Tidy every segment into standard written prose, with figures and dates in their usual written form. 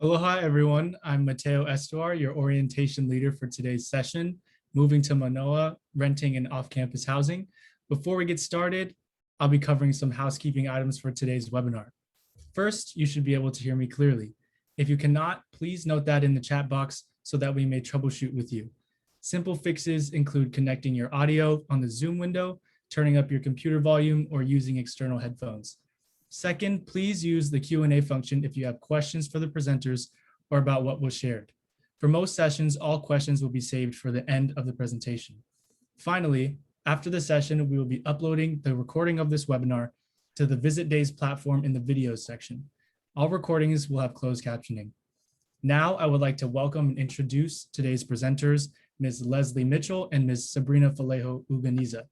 Aloha, everyone. I'm Mateo Estuar, your orientation leader for today's session, Moving to Mānoa, Renting and Off-Campus Housing. Before we get started, I'll be covering some housekeeping items for today's webinar. First, you should be able to hear me clearly. If you cannot, please note that in the chat box so that we may troubleshoot with you. Simple fixes include connecting your audio on the Zoom window, turning up your computer volume, or using external headphones. Second, please use the Q&A function if you have questions for the presenters or about what was shared. For most sessions, all questions will be saved for the end of the presentation. Finally, after the session, we will be uploading the recording of this webinar to the Visit Days platform in the videos section. All recordings will have closed captioning. Now, I would like to welcome and introduce today's presenters, Ms. Leslie Mitchell and Ms. Sabrina Fallejo Uganiza.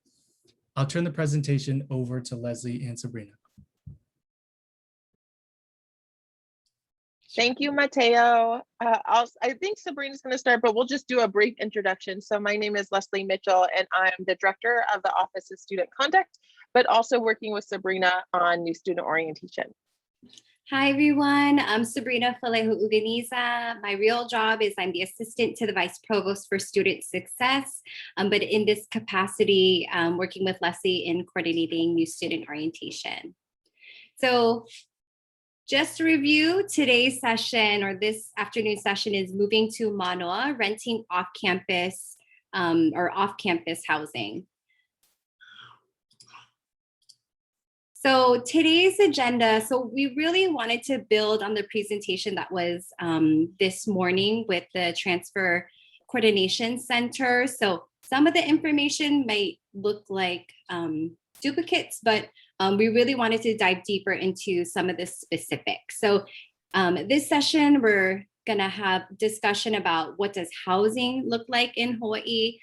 I'll turn the presentation over to Leslie and Sabrina. Thank you, Mateo. I think Sabrina's going to start, but we'll just do a brief introduction. So my name is Leslie Mitchell, and I'm the director of the Office of Student Conduct, but also working with Sabrina on new student orientation. Hi, everyone. I'm Sabrina Fallejo Uganiza. My real job is I'm the assistant to the vice provost for student success, but in this capacity, working with Leslie in coordinating new student orientation. So just to review, today's session or this afternoon session is Moving to Mānoa, Renting Off-Campus or Off-Campus Housing. So today's agenda, so we really wanted to build on the presentation that was this morning with the Transfer Coordination Center. So some of the information might look like duplicates, but we really wanted to dive deeper into some of the specifics. So this session, we're gonna have discussion about what does housing look like in Hawaii,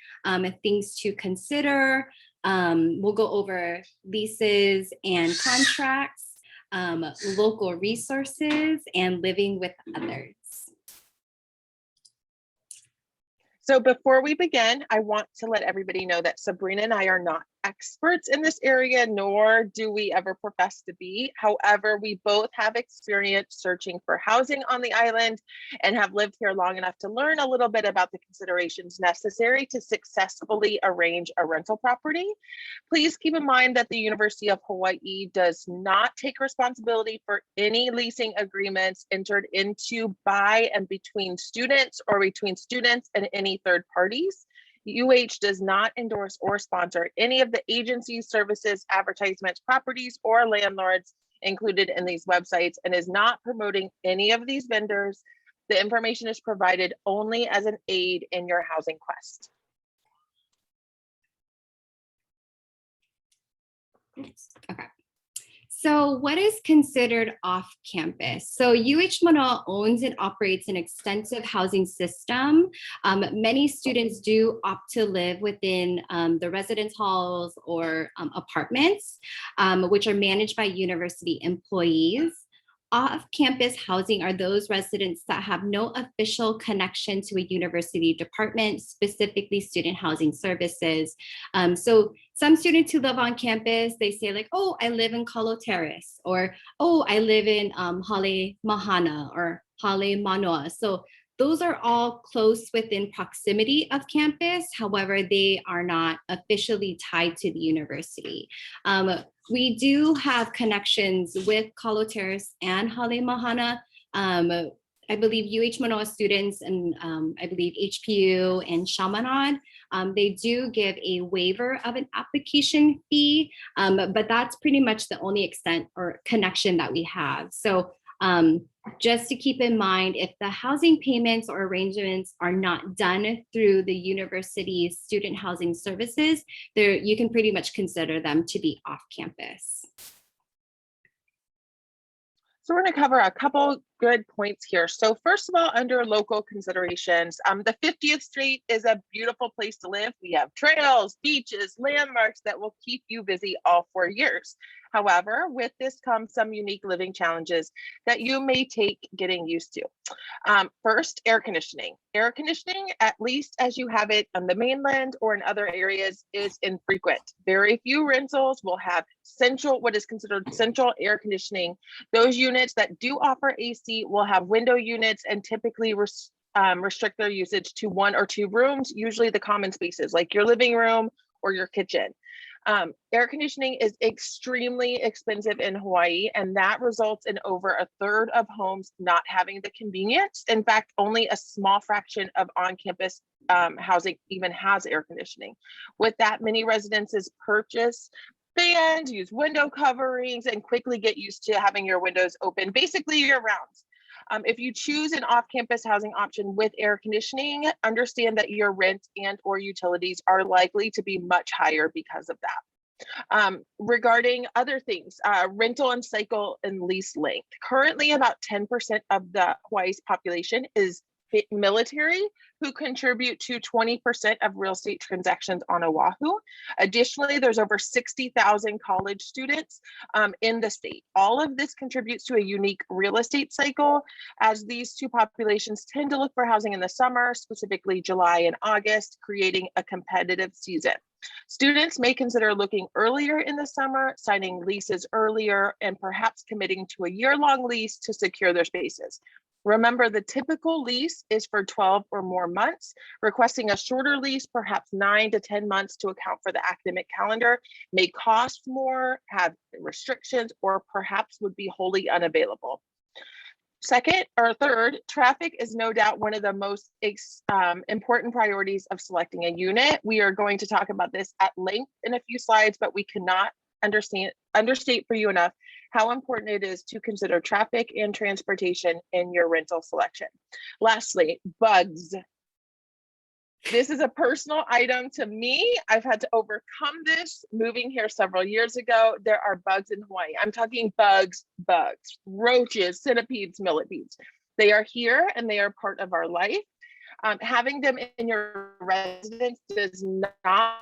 things to consider. We'll go over leases and contracts, local resources, and living with others. So before we begin, I want to let everybody know that Sabrina and I are not experts in this area, nor do we ever profess to be. However, we both have experience searching for housing on the island and have lived here long enough to learn a little bit about the considerations necessary to successfully arrange a rental property. Please keep in mind that the University of Hawaii does not take responsibility for any leasing agreements entered into by and between students or between students and any third parties. UH does not endorse or sponsor any of the agencies, services, advertisements, properties, or landlords included in these websites and is not promoting any of these vendors. The information is provided only as an aid in your housing quest. Okay. So what is considered off-campus? So UH Mānoa owns and operates an extensive housing system. Many students do opt to live within the residence halls or apartments, which are managed by university employees. Off-campus housing are those residents that have no official connection to a university department, specifically student housing services. So some students who live on campus, they say like, oh, I live in Kalo Terrace, or, oh, I live in Hale Mahana or Hale Mānoa. So those are all close within proximity of campus. However, they are not officially tied to the university. We do have connections with Kalo Terrace and Hale Mahana. I believe UH Mānoa students and I believe HPU and Chaminade, they do give a waiver of an application fee, but that's pretty much the only extent or connection that we have. So just to keep in mind, if the housing payments or arrangements are not done through the university's student housing services, you can pretty much consider them to be off campus. So we're going to cover a couple good points here. So first of all, under local considerations, the 50th Street is a beautiful place to live. We have trails, beaches, landmarks that will keep you busy all 4 years. However, with this comes some unique living challenges that you may take getting used to. First, air conditioning. Air conditioning, at least as you have it on the mainland or in other areas, is infrequent. Very few rentals will have what is considered central air conditioning. Those units that do offer AC will have window units and typically restrict their usage to 1 or 2 rooms, usually the common spaces like your living room or your kitchen. Air conditioning is extremely expensive in Hawaii, and that results in over 1/3 of homes not having the convenience. In fact, only a small fraction of on-campus housing even has air conditioning. With that, many residences purchase fans, use window coverings, and quickly get used to having your windows open basically year-round. If you choose an off-campus housing option with air conditioning, understand that your rent and or utilities are likely to be much higher because of that. Regarding other things, rental and cycle and lease length. Currently, about 10% of the Hawaii's population is military, who contribute to 20% of real estate transactions on Oahu. Additionally, there's over 60,000 college students in the state. All of this contributes to a unique real estate cycle, as these two populations tend to look for housing in the summer, specifically July and August, creating a competitive season. Students may consider looking earlier in the summer, signing leases earlier, and perhaps committing to a year-long lease to secure their spaces. Remember, the typical lease is for 12 or more months. Requesting a shorter lease, perhaps 9 to 10 months to account for the academic calendar, may cost more, have restrictions, or perhaps would be wholly unavailable. Second or third, traffic is no doubt one of the most important priorities of selecting a unit. We are going to talk about this at length in a few slides, but we cannot understate for you enough how important it is to consider traffic and transportation in your rental selection. Lastly, bugs. This is a personal item to me. I've had to overcome this moving here several years ago. There are bugs in Hawaii. I'm talking bugs, roaches, centipedes, millipedes. They are here and they are part of our life. Having them in your residence does not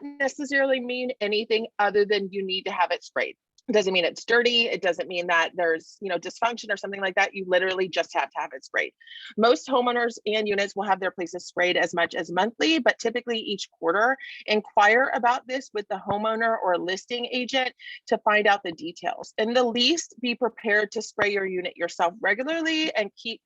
necessarily mean anything other than you need to have it sprayed. It doesn't mean it's dirty. It doesn't mean that there's, dysfunction or something like that. You literally just have to have it sprayed. Most homeowners and units will have their places sprayed as much as monthly, but typically each quarter. Inquire about this with the homeowner or listing agent to find out the details. In the least, be prepared to spray your unit yourself regularly and keep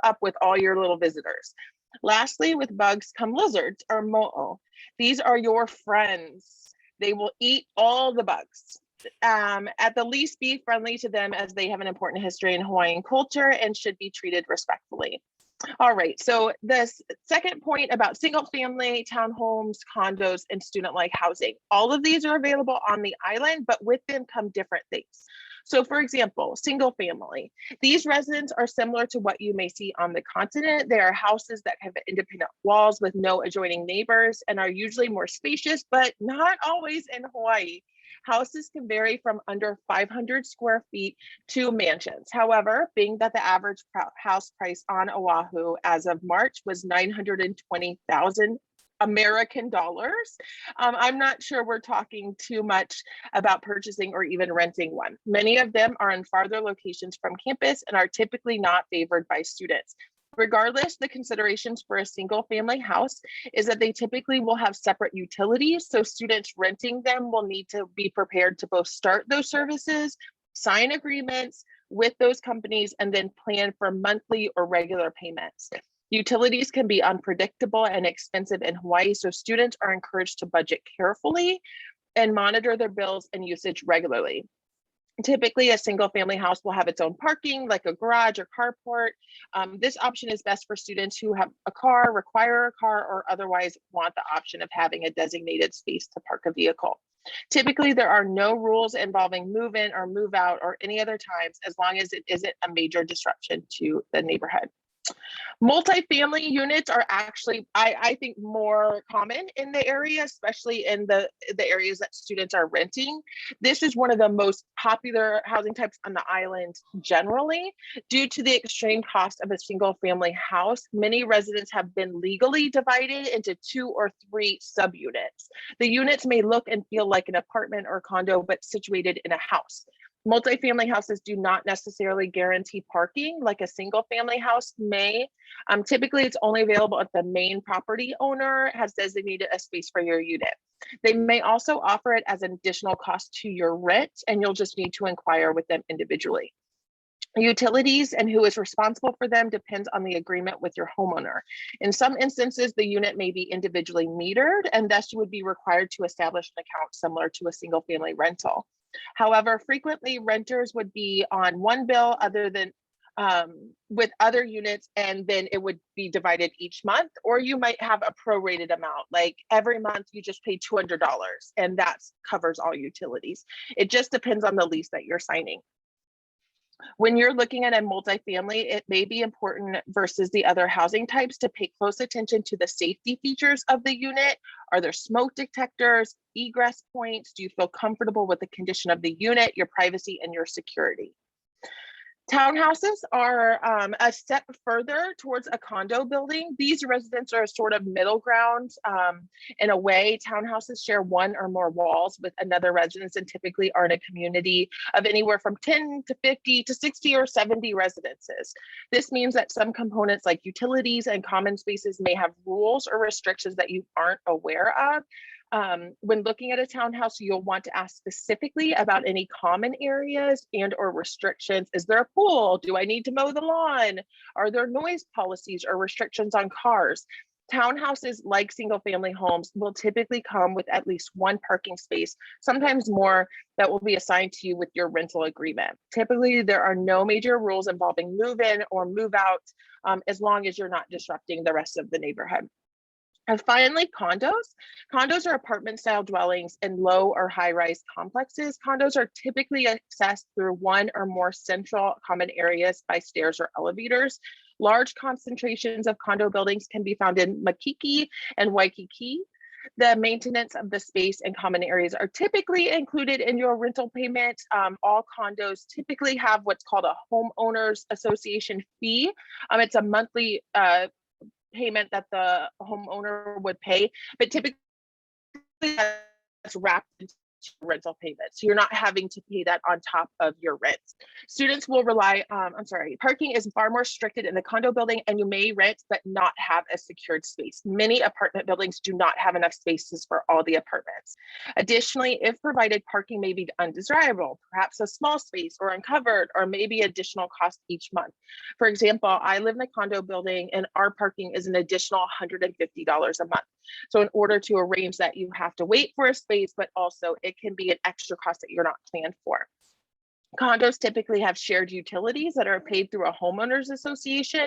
up with all your little visitors. Lastly, with bugs come lizards or mo'o. These are your friends. They will eat all the bugs. At the least, be friendly to them, as they have an important history in Hawaiian culture and should be treated respectfully. All right, so this second point about single family, townhomes, condos, and student-like housing. All of these are available on the island, but with them come different things. So for example, single family. These residents are similar to what you may see on the continent. They are houses that have independent walls with no adjoining neighbors and are usually more spacious, but not always in Hawaii. Houses can vary from under 500 square feet to mansions. However, being that the average house price on Oahu as of March was 920,000 American dollars, I'm not sure we're talking too much about purchasing or even renting one. Many of them are in farther locations from campus and are typically not favored by students. Regardless, the considerations for a single family house is that they typically will have separate utilities, so students renting them will need to be prepared to both start those services, sign agreements with those companies, and then plan for monthly or regular payments. Utilities can be unpredictable and expensive in Hawaii, so students are encouraged to budget carefully and monitor their bills and usage regularly. Typically, a single family house will have its own parking, like a garage or carport. This option is best for students who have a car, require a car, or otherwise want the option of having a designated space to park a vehicle. Typically, there are no rules involving move in or move out or any other times, as long as it isn't a major disruption to the neighborhood. Multifamily units are actually, I think, more common in the area, especially in the areas that students are renting. This is one of the most popular housing types on the island generally. Due to the extreme cost of a single family house, many residents have been legally divided into 2 or 3 subunits. The units may look and feel like an apartment or condo, but situated in a house. Multifamily houses do not necessarily guarantee parking like a single family house may. Typically, it's only available if the main property owner has designated a space for your unit. They may also offer it as an additional cost to your rent, and you'll just need to inquire with them individually. Utilities and who is responsible for them depends on the agreement with your homeowner. In some instances, the unit may be individually metered, and thus you would be required to establish an account similar to a single family rental. However, frequently renters would be on one bill other than with other units, and then it would be divided each month, or you might have a prorated amount, like every month you just pay $200 and that covers all utilities. It just depends on the lease that you're signing. When you're looking at a multifamily, it may be important versus the other housing types to pay close attention to the safety features of the unit. Are there smoke detectors, egress points? Do you feel comfortable with the condition of the unit, your privacy, and your security? Townhouses are a step further towards a condo building. These residents are a sort of middle ground. In a way, townhouses share one or more walls with another residence and typically are in a community of anywhere from 10 to 50 to 60 or 70 residences. This means that some components like utilities and common spaces may have rules or restrictions that you aren't aware of. When looking at a townhouse, you'll want to ask specifically about any common areas and or restrictions. Is there a pool? Do I need to mow the lawn? Are there noise policies or restrictions on cars? Townhouses, like single family homes, will typically come with at least one parking space, sometimes more, that will be assigned to you with your rental agreement. Typically, there are no major rules involving move in or move out, as long as you're not disrupting the rest of the neighborhood. And finally, condos. Condos are apartment style dwellings in low or high rise complexes. Condos are typically accessed through one or more central common areas by stairs or elevators. Large concentrations of condo buildings can be found in Makiki and Waikiki. The maintenance of the space and common areas are typically included in your rental payment. All condos typically have what's called a homeowners association fee. It's a monthly payment that the homeowner would pay, but typically that's wrapped into rental payment. So you're not having to pay that on top of your rent. Students will rely, parking is far more restricted in the condo building, and you may rent but not have a secured space. Many apartment buildings do not have enough spaces for all the apartments. Additionally, if provided, parking may be undesirable, perhaps a small space or uncovered, or maybe additional cost each month. For example, I live in a condo building and our parking is an additional $150 a month. So in order to arrange that, you have to wait for a space, but also it can be an extra cost that you're not planned for. Condos typically have shared utilities that are paid through a homeowners association.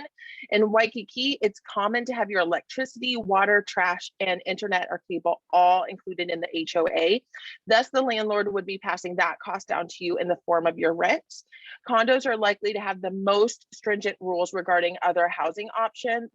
In Waikiki, it's common to have your electricity, water, trash, and internet or cable all included in the HOA. Thus, the landlord would be passing that cost down to you in the form of your rent. Condos are likely to have the most stringent rules regarding other housing options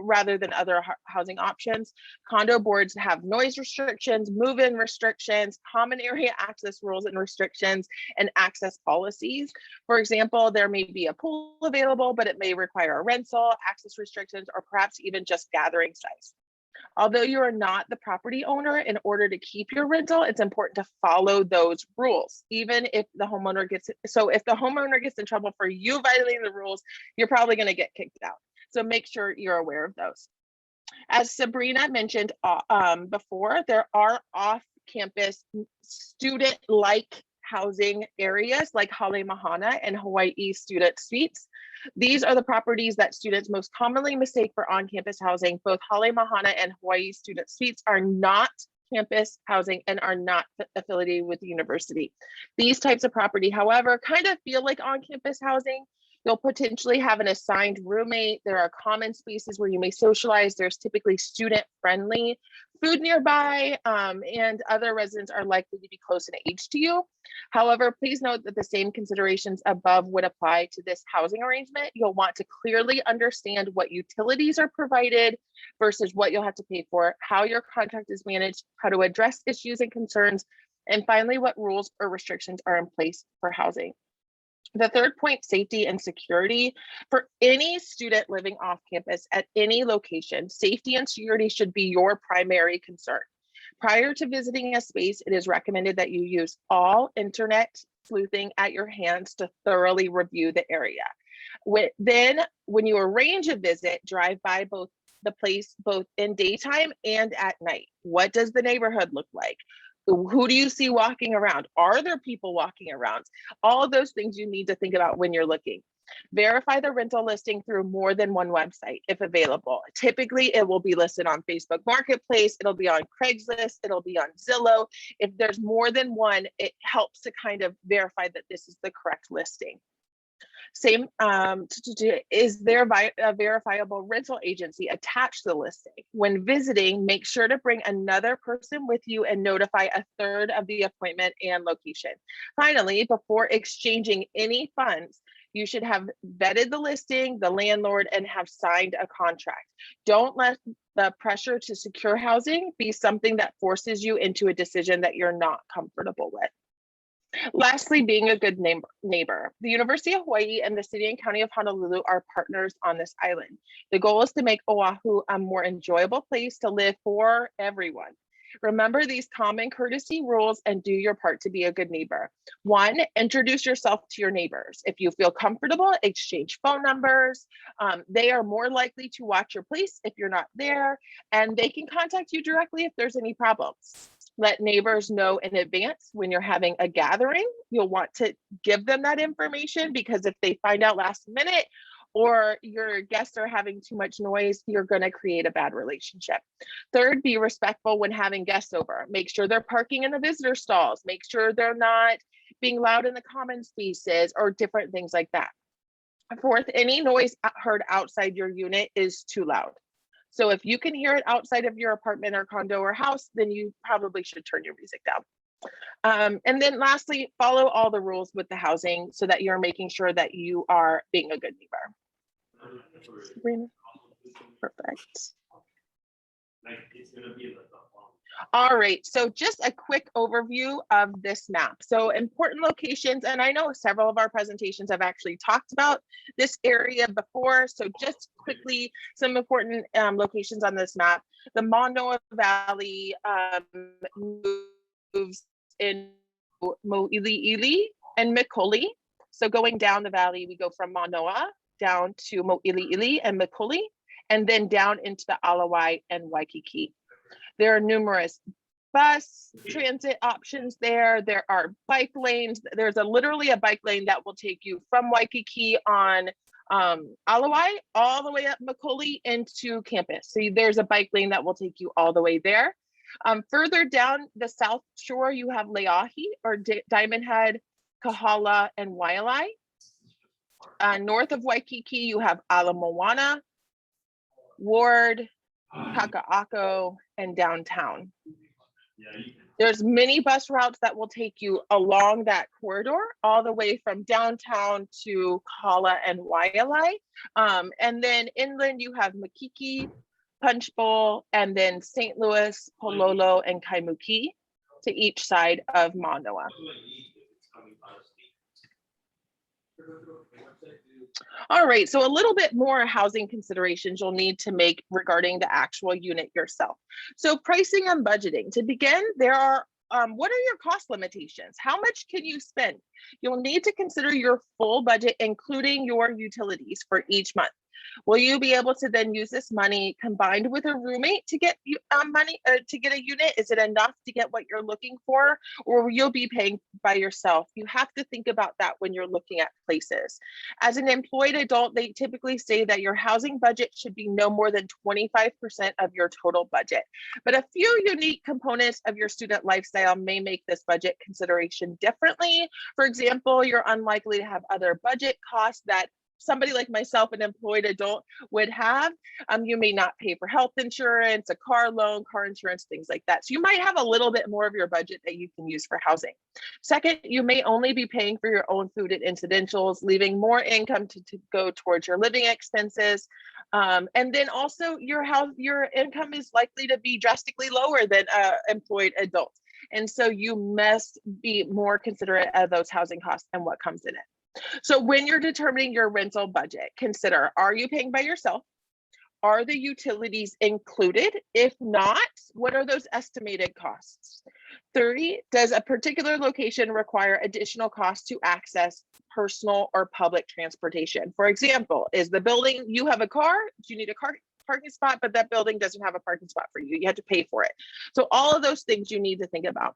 rather than other housing options. Condo boards have noise restrictions, move-in restrictions, common area access rules and restrictions, and access policies. For example, there may be a pool available, but it may require a rental, access restrictions, or perhaps even just gathering size. Although you are not the property owner, in order to keep your rental, it's important to follow those rules, even if the homeowner gets, so if the homeowner gets in trouble for you violating the rules, you're probably going to get kicked out. So make sure you're aware of those. As Sabrina mentioned before, there are off-campus student-like housing areas like Hale Mahana and Hawaii Student Suites. These are the properties that students most commonly mistake for on-campus housing. Both Hale Mahana and Hawaii Student Suites are not campus housing and are not affiliated with the university. These types of property, however, kind of feel like on-campus housing. You'll potentially have an assigned roommate. There are common spaces where you may socialize. There's typically student-friendly food nearby, and other residents are likely to be close in age to you. However, please note that the same considerations above would apply to this housing arrangement. You'll want to clearly understand what utilities are provided versus what you'll have to pay for, how your contract is managed, how to address issues and concerns, and finally, what rules or restrictions are in place for housing. The third point, safety and security. For any student living off campus at any location, safety and security should be your primary concern. Prior to visiting a space, it is recommended that you use all internet sleuthing at your hands to thoroughly review the area. Then, when you arrange a visit, drive by the place both in daytime and at night. What does the neighborhood look like? Who do you see walking around? Are there people walking around? All of those things you need to think about when you're looking. Verify the rental listing through more than one website if available. Typically, it will be listed on Facebook Marketplace, it'll be on Craigslist, it'll be on Zillow. If there's more than one, it helps to kind of verify that this is the correct listing. Same, is there a verifiable rental agency attached to the listing? When visiting, make sure to bring another person with you and notify a third of the appointment and location. Finally, before exchanging any funds, you should have vetted the listing, the landlord, and have signed a contract. Don't let the pressure to secure housing be something that forces you into a decision that you're not comfortable with. Lastly, being a good neighbor. The University of Hawaii and the City and County of Honolulu are partners on this island. The goal is to make Oahu a more enjoyable place to live for everyone. Remember these common courtesy rules and do your part to be a good neighbor. 1, introduce yourself to your neighbors. If you feel comfortable, exchange phone numbers. They are more likely to watch your place if you're not there, and they can contact you directly if there's any problems. Let neighbors know in advance when you're having a gathering. You'll want to give them that information, because if they find out last minute or your guests are having too much noise, you're going to create a bad relationship. Third, be respectful when having guests over. Make sure they're parking in the visitor stalls. Make sure they're not being loud in the common spaces or different things like that. Fourth, any noise heard outside your unit is too loud. So if you can hear it outside of your apartment or condo or house, then you probably should turn your music down. And then lastly, follow all the rules with the housing so that you're making sure that you are being a good neighbor. Sabrina? Perfect. All right, so just a quick overview of this map. So important locations, and I know several of our presentations have actually talked about this area before. So just quickly, some important locations on this map. The Mānoa Valley moves in Mo'iliili and Mikoli. So going down the valley, we go from Mānoa down to Mo'iliili and Mikoli, and then down into the Alawai and Waikiki. There are numerous bus transit options there. There are bike lanes. There's literally a bike lane that will take you from Waikiki on Alawai all the way up Mikoli into campus. So there's a bike lane that will take you all the way there. Further down the south shore, you have Leahi or Diamondhead, Kahala, and Waialae. North of Waikiki, you have Ala Moana, Ward, Kaka'ako, and downtown. There's many bus routes that will take you along that corridor all the way from downtown to Kahala and Waialae. And then inland you have Makiki, Punch Bowl, and then St. Louis, Pololo, and Kaimuki to each side of Mānoa. All right, so a little bit more housing considerations you'll need to make regarding the actual unit yourself. So pricing and budgeting. To begin, there are what are your cost limitations? How much can you spend? You'll need to consider your full budget, including your utilities for each month. Will you be able to then use this money combined with a roommate to get money to get a unit? Is it enough to get what you're looking for, or will you be paying by yourself? You have to think about that when you're looking at places. As an employed adult, they typically say that your housing budget should be no more than 25% of your total budget. But a few unique components of your student lifestyle may make this budget consideration differently. For example, you're unlikely to have other budget costs that somebody like myself, an employed adult, would have. You may not pay for health insurance, a car loan, car insurance, things like that. So you might have a little bit more of your budget that you can use for housing. Second, you may only be paying for your own food and incidentals, leaving more income to go towards your living expenses. And then also your income is likely to be drastically lower than employed adults. And so you must be more considerate of those housing costs and what comes in it. So when you're determining your rental budget, consider, are you paying by yourself? Are the utilities included? If not, what are those estimated costs? 3, does a particular location require additional costs to access personal or public transportation? For example, is the building, you have a car, do you need a parking spot, but that building doesn't have a parking spot for you. You have to pay for it. So all of those things you need to think about.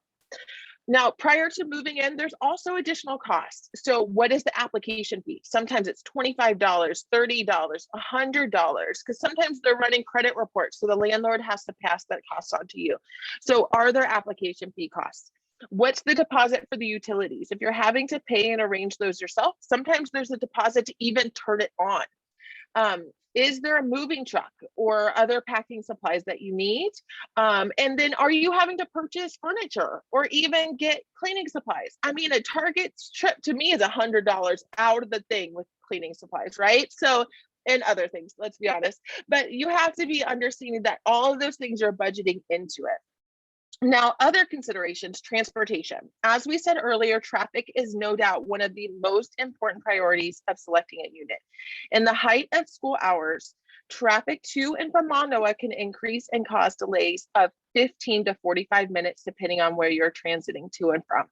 Now, prior to moving in, there's also additional costs. So what is the application fee? Sometimes it's $25, $30, $100, because sometimes they're running credit reports. So the landlord has to pass that cost on to you. So are there application fee costs? What's the deposit for the utilities? If you're having to pay and arrange those yourself, sometimes there's a deposit to even turn it on. Is there a moving truck or other packing supplies that you need? And then are you having to purchase furniture or even get cleaning supplies? I mean, a Target trip to me is $100 out of the thing with cleaning supplies, right? So, and other things, let's be honest. But you have to be understanding that all of those things are budgeting into it. Now, other considerations, transportation. As we said earlier, traffic is no doubt one of the most important priorities of selecting a unit. In the height of school hours, traffic to and from Mānoa can increase and cause delays of 15 to 45 minutes, depending on where you're transiting to and from.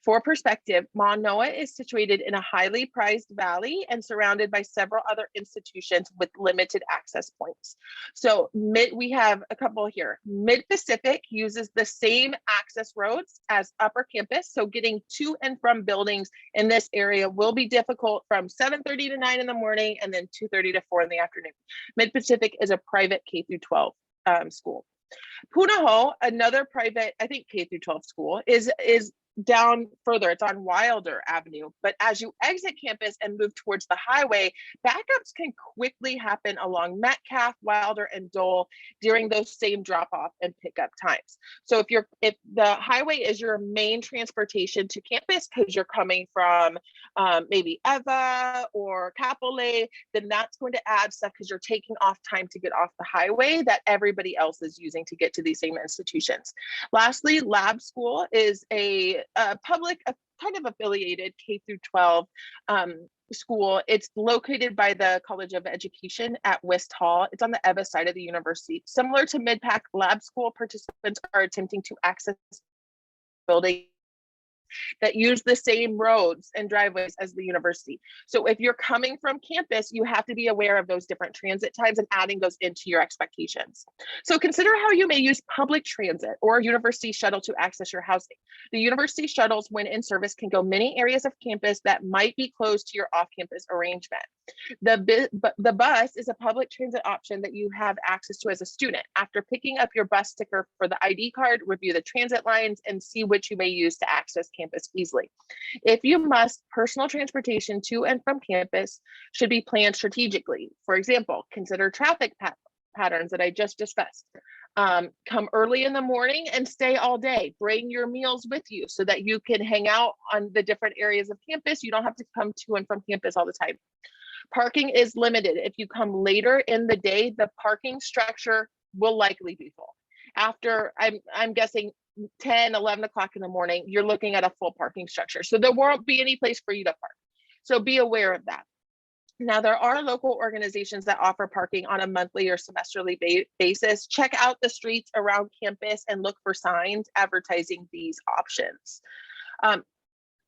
For perspective, Mānoa is situated in a highly prized valley and surrounded by several other institutions with limited access points. So we have a couple here. Mid-Pacific uses the same access roads as Upper Campus, so getting to and from buildings in this area will be difficult from 7:30 to 9 in the morning and then 2:30 to 4 in the afternoon. Mid-Pacific is a private K through 12 school. Punahou, another private, I think K through 12 school, is down further. It's on Wilder Avenue. But as you exit campus and move towards the highway, backups can quickly happen along Metcalf, Wilder, and Dole during those same drop-off and pickup times. So if the highway is your main transportation to campus because you're coming from maybe Eva or Kapolei, then that's going to add stuff because you're taking off time to get off the highway that everybody else is using to get to these same institutions. Lastly, Lab School is a public, kind of affiliated K through 12 school. It's located by the College of Education at West Hall. It's on the Eva side of the university. Similar to Midpac, Lab School participants are attempting to access building that use the same roads and driveways as the university. So if you're coming from campus, you have to be aware of those different transit times and adding those into your expectations. So consider how you may use public transit or university shuttle to access your housing. The university shuttles, when in service, can go many areas of campus that might be close to your off-campus arrangement. The bus is a public transit option that you have access to as a student. After picking up your bus sticker for the ID card, review the transit lines and see which you may use to access campus easily. If you must, personal transportation to and from campus should be planned strategically. For example, consider traffic patterns that I just discussed. Come early in the morning and stay all day. Bring your meals with you so that you can hang out on the different areas of campus. You don't have to come to and from campus all the time. Parking is limited. If you come later in the day, the parking structure will likely be full. After, I'm guessing 10, 11 o'clock in the morning, you're looking at a full parking structure. So there won't be any place for you to park. So be aware of that. Now, there are local organizations that offer parking on a monthly or semesterly basis. Check out the streets around campus and look for signs advertising these options.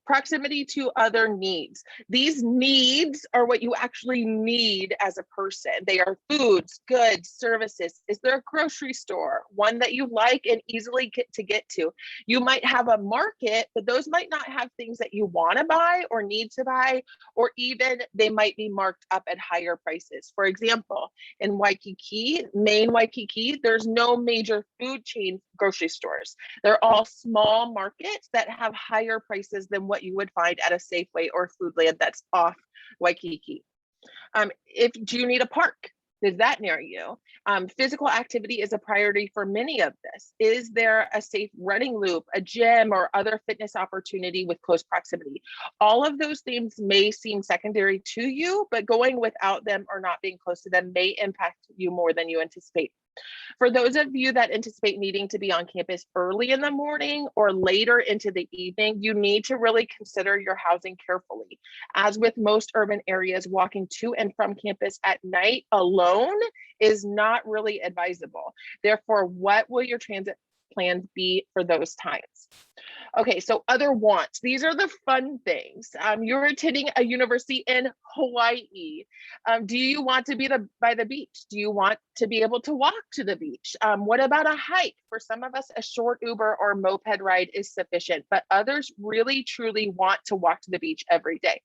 Proximity to other needs. These needs are what you actually need as a person. They are foods, goods, services. Is there a grocery store, one that you like and easily get to? You might have a market, but those might not have things that you want to buy or need to buy, or even they might be marked up at higher prices. For example, in Waikiki, main Waikiki, there's no major food chain grocery stores. They're all small markets that have higher prices than what you would find at a Safeway or Foodland that's off Waikiki. Do you need a park? Is that near you? Physical activity is a priority for many of this. Is there a safe running loop, a gym, or other fitness opportunity with close proximity? All of those things may seem secondary to you, but going without them or not being close to them may impact you more than you anticipate. For those of you that anticipate needing to be on campus early in the morning or later into the evening, you need to really consider your housing carefully. As with most urban areas, walking to and from campus at night alone is not really advisable. Therefore, what will your transit plans be for those times? Okay, so other wants. These are the fun things. You're attending a university in Hawaii. Do you want to be by the beach? Do you want to be able to walk to the beach? What about a hike? For some of us, a short Uber or moped ride is sufficient, but others really truly want to walk to the beach every day.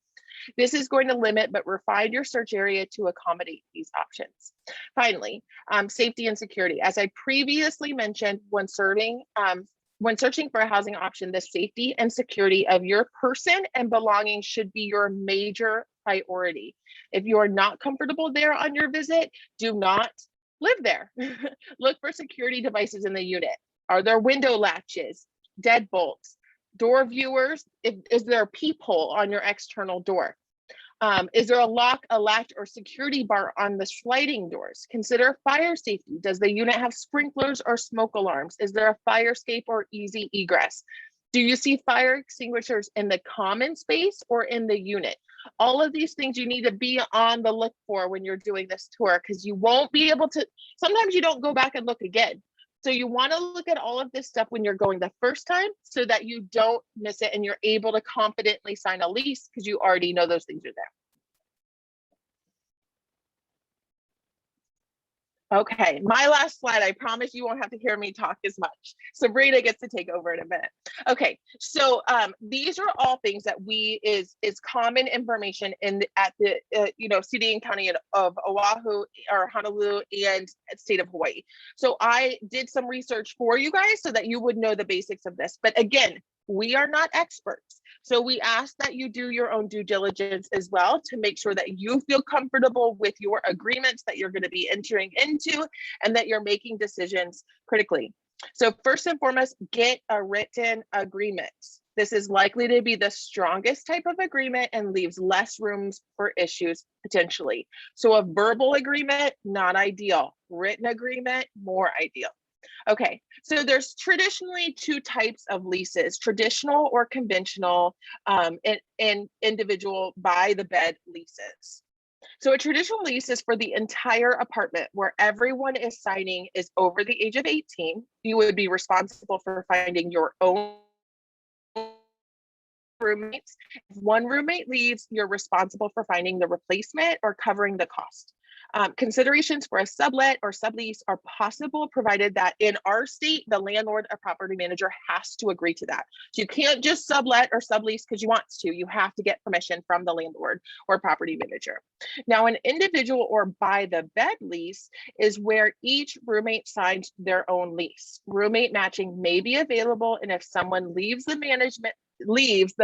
This is going to limit but refine your search area to accommodate these options. Finally, safety and security. As I previously mentioned, when searching for a housing option, the safety and security of your person and belongings should be your major priority. If you are not comfortable there on your visit, do not live there. Look for security devices in the unit. Are there window latches, deadbolts, door viewers? Is there a peephole on your external door? Is there a lock, a latch, or security bar on the sliding doors? Consider fire safety. Does the unit have sprinklers or smoke alarms? Is there a fire escape or easy egress? Do you see fire extinguishers in the common space or in the unit? All of these things you need to be on the look for when you're doing this tour, because you won't be able to, sometimes you don't go back and look again. So you want to look at all of this stuff when you're going the first time so that you don't miss it and you're able to confidently sign a lease because you already know those things are there. Okay, my last slide. I promise you won't have to hear me talk as much. Sabrina gets to take over in a minute. Okay, so these are all things that is common information at the city and county of Oahu or Honolulu and state of Hawaii. So I did some research for you guys so that you would know the basics of this. But again, we are not experts. So we ask that you do your own due diligence as well to make sure that you feel comfortable with your agreements that you're going to be entering into and that you're making decisions critically. So first and foremost, get a written agreement. This is likely to be the strongest type of agreement and leaves less rooms for issues potentially. So a verbal agreement, not ideal. Written agreement, more ideal. Okay, so there's traditionally two types of leases, traditional or conventional, and individual by the bed leases. So a traditional lease is for the entire apartment where everyone is signing is over the age of 18. You would be responsible for finding your own roommates. If one roommate leaves, you're responsible for finding the replacement or covering the cost. Considerations for a sublet or sublease are possible, provided that in our state, the landlord or property manager has to agree to that. So you can't just sublet or sublease because you want to. You have to get permission from the landlord or property manager. Now, an individual or by the bed lease is where each roommate signs their own lease. Roommate matching may be available, and if someone leaves, the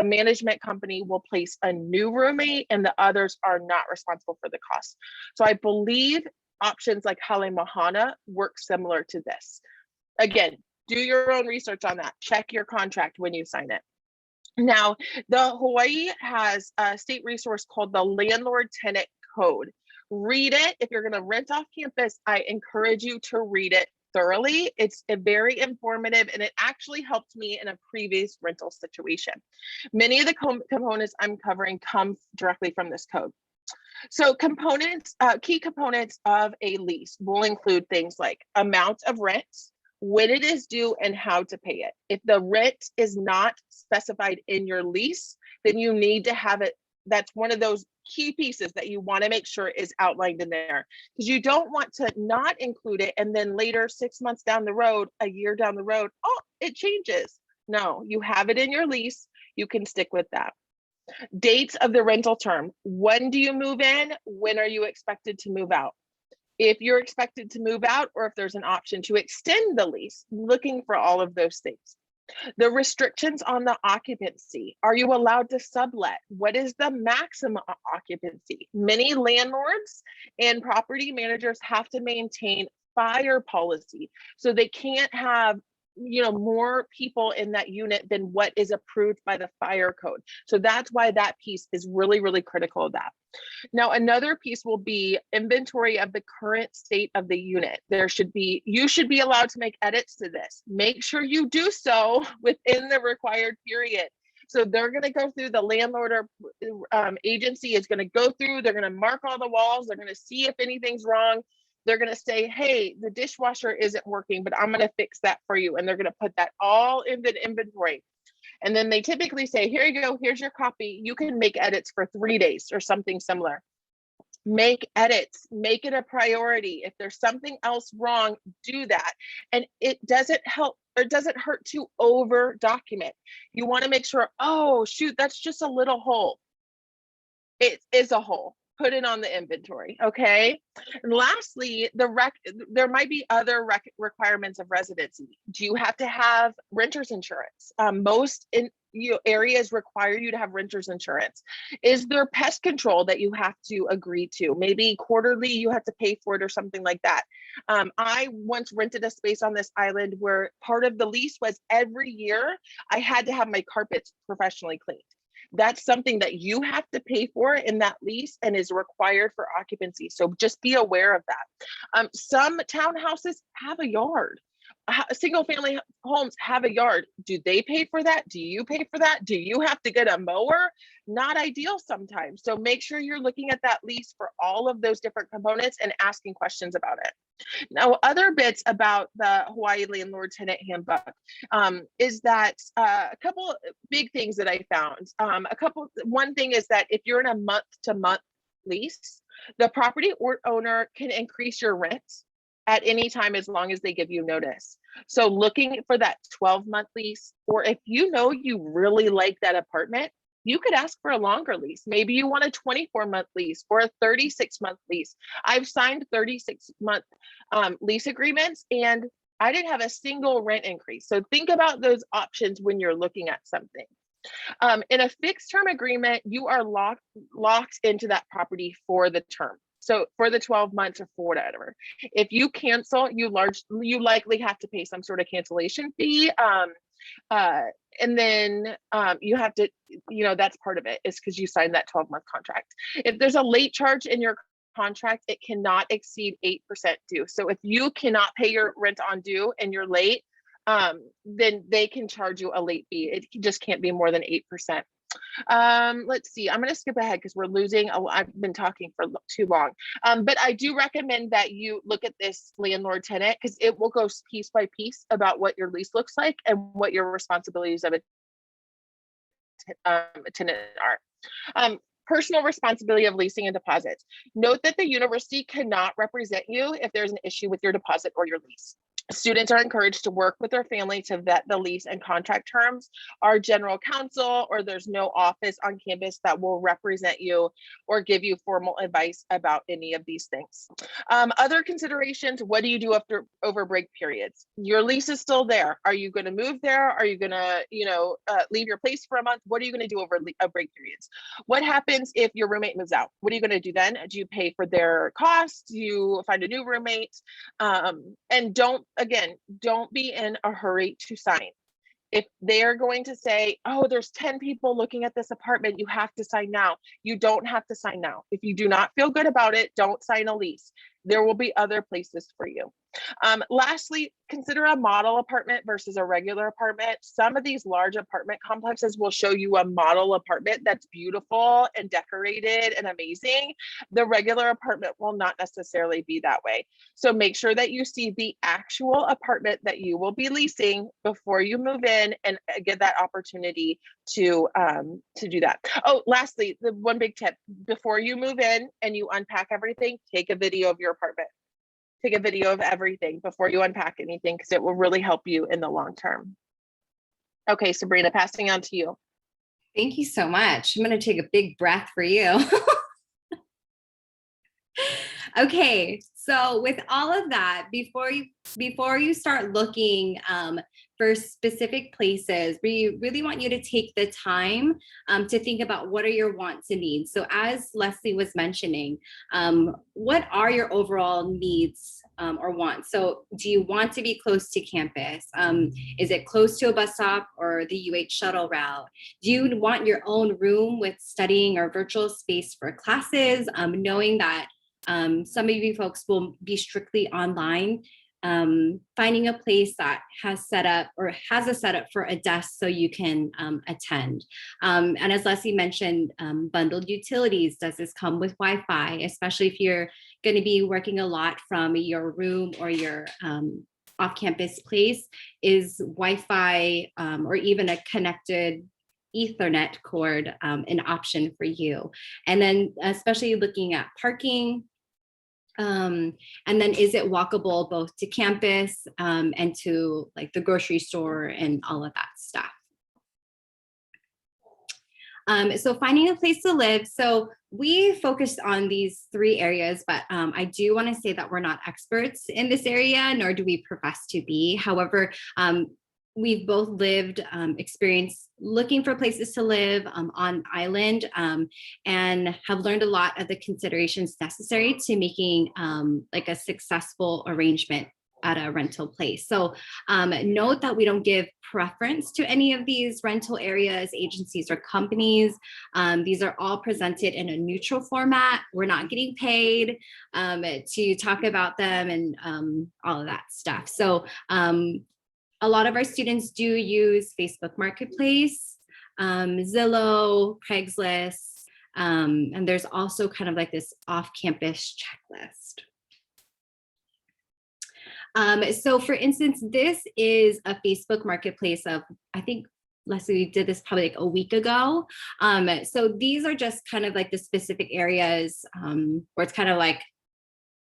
management company will place a new roommate and the others are not responsible for the cost. So I believe options like Hale Mahana work similar to this. Again, do your own research on that. Check your contract when you sign it. Now, the Hawaii has a state resource called the Landlord Tenant Code. Read it. If you're going to rent off campus, I encourage you to read it thoroughly. It's very informative, and it actually helped me in a previous rental situation. Many of the components I'm covering come directly from this code. So key components of a lease will include things like amount of rent, when it is due, and how to pay it. If the rent is not specified in your lease, then you need to have it. That's one of those key pieces that you want to make sure is outlined in there, because you don't want to not include it and then later, 6 months down the road, a year down the road, oh, it changes. No, you have it in your lease. You can stick with that. Dates of the rental term. When do you move in? When are you expected to move out? If you're expected to move out, or if there's an option to extend the lease, looking for all of those things. The restrictions on the occupancy. Are you allowed to sublet? What is the maximum occupancy? Many landlords and property managers have to maintain fire policy. So they can't have more people in that unit than what is approved by the fire code. So that's why that piece is really, really critical of that. Now, another piece will be inventory of the current state of the unit. You should be allowed to make edits to this. Make sure you do so within the required period. So they're going to go through, the landlord or agency is going to go through, they're going to mark all the walls, they're going to see if anything's wrong. They're going to say, hey, the dishwasher isn't working, but I'm going to fix that for you. And they're going to put that all in the inventory. And then they typically say, here you go, here's your copy. You can make edits for 3 days or something similar. Make edits, make it a priority. If there's something else wrong, do that. And it doesn't help, or it doesn't hurt to over document. You want to make sure, oh, shoot, that's just a little hole. It is a hole. Put it on the inventory, okay? And lastly, there might be other requirements of residency. Do you have to have renter's insurance? Most areas require you to have renter's insurance. Is there pest control that you have to agree to? Maybe quarterly you have to pay for it or something like that. I once rented a space on this island where part of the lease was every year I had to have my carpets professionally cleaned. That's something that you have to pay for in that lease and is required for occupancy. So just be aware of that. Some townhouses have a yard. Single family homes have a yard. Do they pay for that? Do you pay for that? Do you have to get a mower? Not ideal sometimes. So make sure you're looking at that lease for all of those different components and asking questions about it. Now, other bits about the Hawaii Landlord Tenant Handbook is that a couple big things that I found. One thing is that if you're in a month-to-month lease, the property owner can increase your rent at any time as long as they give you notice. So looking for that 12-month lease, or if you really like that apartment, you could ask for a longer lease. Maybe you want a 24-month lease or a 36-month lease. I've signed 36-month lease agreements and I didn't have a single rent increase. So think about those options when you're looking at something. In a fixed term agreement, you are locked into that property for the term. So for the 12 months or for whatever. If you cancel, you likely have to pay some sort of cancellation fee. And then you have to, that's part of it, is because you signed that 12-month contract. If there's a late charge in your contract, it cannot exceed 8% due. So if you cannot pay your rent on due and you're late, then they can charge you a late fee. It just can't be more than 8%. Let's see, I'm going to skip ahead because I've been talking for too long. But I do recommend that you look at this landlord tenant, because it will go piece by piece about what your lease looks like and what your responsibilities of a tenant are. Personal responsibility of leasing and deposits. Note that the university cannot represent you if there's an issue with your deposit or your lease. Students are encouraged to work with their family to vet the lease and contract terms. Our general counsel, or there's no office on campus that will represent you or give you formal advice about any of these things. Other considerations: what do you do over break periods? Your lease is still there. Are you going to move there? Are you going to, leave your place for a month? What are you going to do over break periods? What happens if your roommate moves out? What are you going to do then? Do you pay for their costs? Do you find a new roommate? And don't be in a hurry to sign. If they're going to say, oh, there's 10 people looking at this apartment, you have to sign now. You don't have to sign now. If you do not feel good about it, don't sign a lease. There will be other places for you. Lastly, consider a model apartment versus a regular apartment. Some of these large apartment complexes will show you a model apartment that's beautiful and decorated and amazing. The regular apartment will not necessarily be that way. So make sure that you see the actual apartment that you will be leasing before you move in, and get that opportunity to do that. Oh, lastly, the one big tip: before you move in and you unpack everything, take a video of your apartment. Take a video of everything before you unpack anything, because it will really help you in the long term. Okay, Sabrina, passing on to you. Thank you so much. I'm going to take a big breath for you. Okay, so with all of that, before you start looking for specific places, we really want you to take the time to think about what are your wants and needs. So as Leslie was mentioning, what are your overall needs or wants? So do you want to be close to campus? Is it close to a bus stop or the UH shuttle route? Do you want your own room with studying or virtual space for classes, knowing that some of you folks will be strictly online, finding a place that has set up or has a setup for a desk so you can attend. And as Leslie mentioned, bundled utilities. Does this come with Wi-Fi, especially if you're going to be working a lot from your room or your off-campus place? Is Wi-Fi or even a connected Ethernet cord an option for you? And then especially looking at parking, and then is it walkable both to campus and to like the grocery store and all of that stuff? So finding a place to live. So we focused on these 3 areas, but I do want to say that we're not experts in this area, nor do we profess to be. However, we've both lived, experienced looking for places to live on island, and have learned a lot of the considerations necessary to making like a successful arrangement at a rental place. So note that we don't give preference to any of these rental areas, agencies, or companies. These are all presented in a neutral format. We're not getting paid to talk about them and all of that stuff. So a lot of our students do use Facebook Marketplace, Zillow, Craigslist, and there's also kind of like this off-campus checklist. So for instance, this is a Facebook Marketplace of, I think Leslie did this probably like a week ago. So these are just kind of like the specific areas where it's kind of like,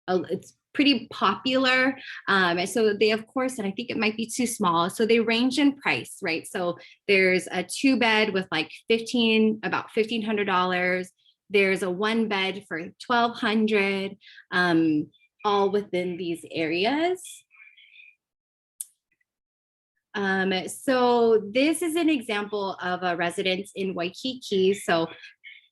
it's pretty popular. So they, of course, and I think it might be too small. So they range in price, right? So there's a 2-bed with like about $1,500. There's a 1-bed for $1,200, all within these areas. So this is an example of a residence in Waikiki. So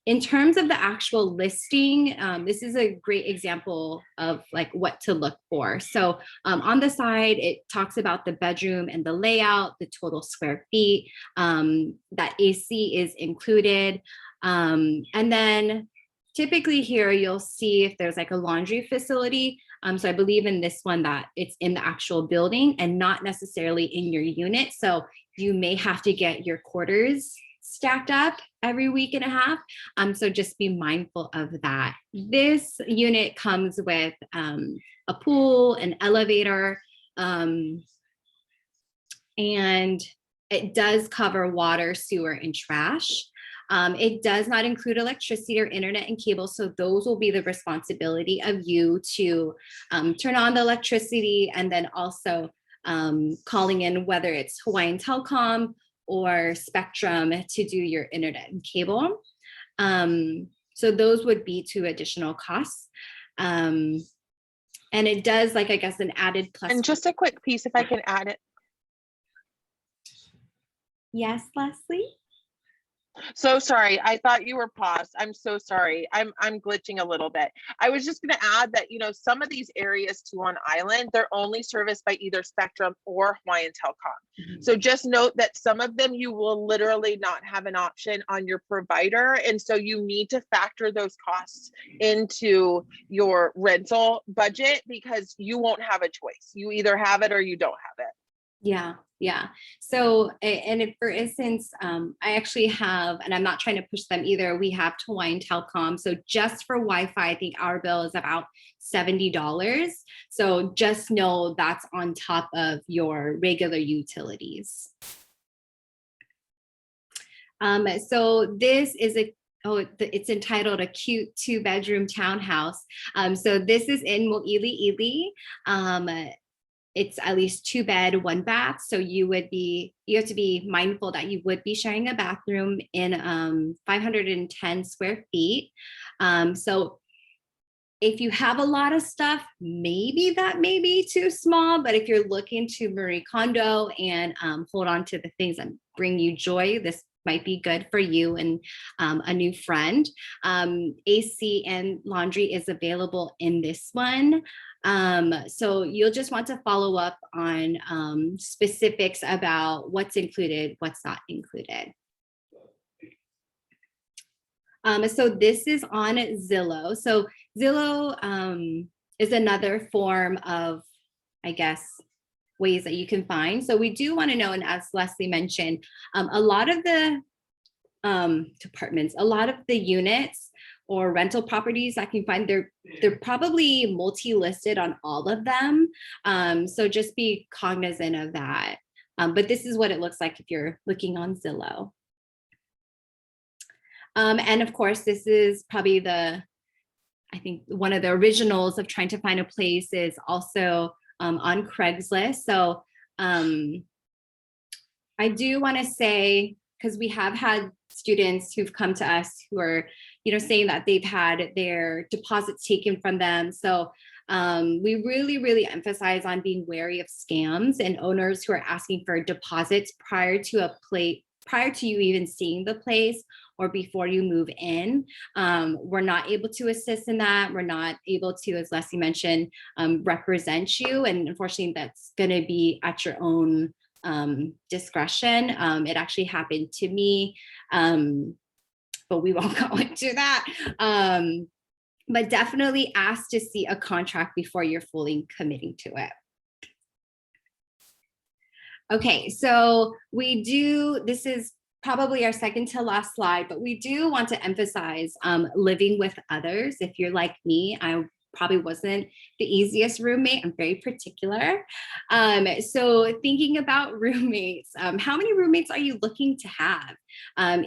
in terms of the actual listing, this is a great example of like what to look for. So on the side, it talks about the bedroom and the layout, the total square feet, that AC is included. And then typically here, you'll see if there's like a laundry facility. So I believe in this one that it's in the actual building and not necessarily in your unit. So you may have to get your quarters stacked up every week and a half. So just be mindful of that. This unit comes with a pool, an elevator, and it does cover water, sewer, and trash. It does not include electricity or internet and cable, so those will be the responsibility of you to turn on the electricity and then also calling in whether it's Hawaiian Telecom or Spectrum to do your internet and cable. So those would be 2 additional costs. And it does, like, I guess, an added plus. And just a quick piece, if I can add it. Yes, Leslie? So sorry, I thought you were paused. I'm so sorry. I'm glitching a little bit. I was just going to add that, you know, some of these areas too on island, they're only serviced by either Spectrum or Hawaiian Telecom. So just note that some of them you will literally not have an option on your provider. And so you need to factor those costs into your rental budget because you won't have a choice. You either have it or you don't have it. Yeah. So, and if, for instance, I actually have, and I'm not trying to push them either, we have Hawaiian Telecom. So just for Wi-Fi, I think our bill is about $70. So just know that's on top of your regular utilities. So this is it's entitled a cute 2-bedroom townhouse. So this is in Mo'ili'ili. It's at least 2-bed, 1-bath. So you have to be mindful that you would be sharing a bathroom in 510 square feet. So if you have a lot of stuff, maybe that may be too small, but if you're looking to Marie Kondo and hold on to the things that bring you joy, this might be good for you and a new friend. AC and laundry is available in this one. So you'll just want to follow up on specifics about what's included, what's not included. So this is on Zillow. So Zillow is another form of, I guess, ways that you can find. So we do want to know, and as Leslie mentioned, a lot of the departments, a lot of the units or rental properties I can find, they're probably multi-listed on all of them. So just be cognizant of that. But this is what it looks like if you're looking on Zillow. And of course, this is probably I think one of the originals of trying to find a place is also on Craigslist. So I do want to say, because we have had students who've come to us who are, saying that they've had their deposits taken from them. So we really, really emphasize on being wary of scams and owners who are asking for deposits prior to you even seeing the place or before you move in. We're not able to assist in that. We're not able to, as Leslie mentioned, represent you. And unfortunately, that's going to be at your own discretion. It actually happened to me, but we won't go into that. But definitely ask to see a contract before you're fully committing to it. Okay, so this is probably our second to last slide, but we do want to emphasize living with others. If you're like me, I probably wasn't the easiest roommate. I'm very particular. So thinking about roommates, how many roommates are you looking to have?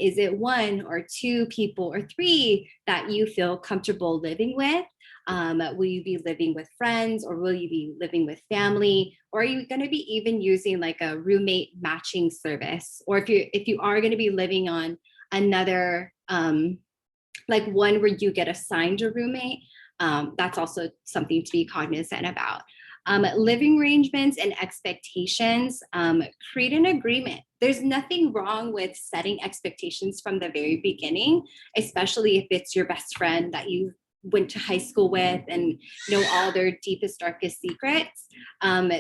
Is it 1 or 2 people or 3 that you feel comfortable living with? Will you be living with friends, or will you be living with family? Or are you going to be even using like a roommate matching service? Or if you are going to be living on another, like one where you get assigned a roommate, that's also something to be cognizant about. Living arrangements and expectations, create an agreement. There's nothing wrong with setting expectations from the very beginning, especially if it's your best friend that you went to high school with and know all their deepest, darkest secrets.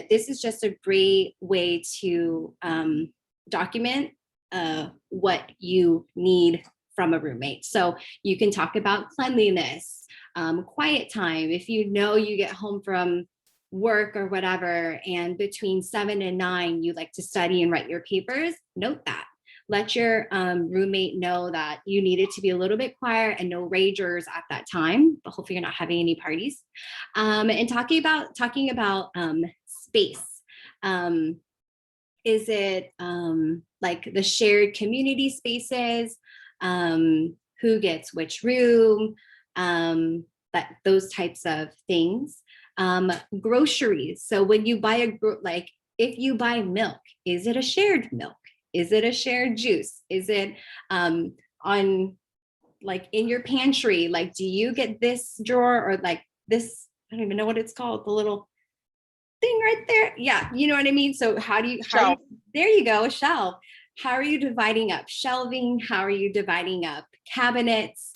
This is just a great way to document what you need from a roommate. So you can talk about cleanliness, quiet time. If you know you get home from work or whatever, and between 7 and 9, you like to study and write your papers, note that. Let your roommate know that you need it to be a little bit quiet and no ragers at that time, but hopefully you're not having any parties. And talking about space. Is it like the shared community spaces? Who gets which room? Those types of things. Groceries. So when you buy if you buy milk, is it a shared milk? Is it a shared juice? Is it on like in your pantry? Like, do you get this drawer or like this? I don't even know what it's called. The little thing right there. Yeah, you know what I mean? So there you go, a shelf. How are you dividing up shelving? How are you dividing up cabinets?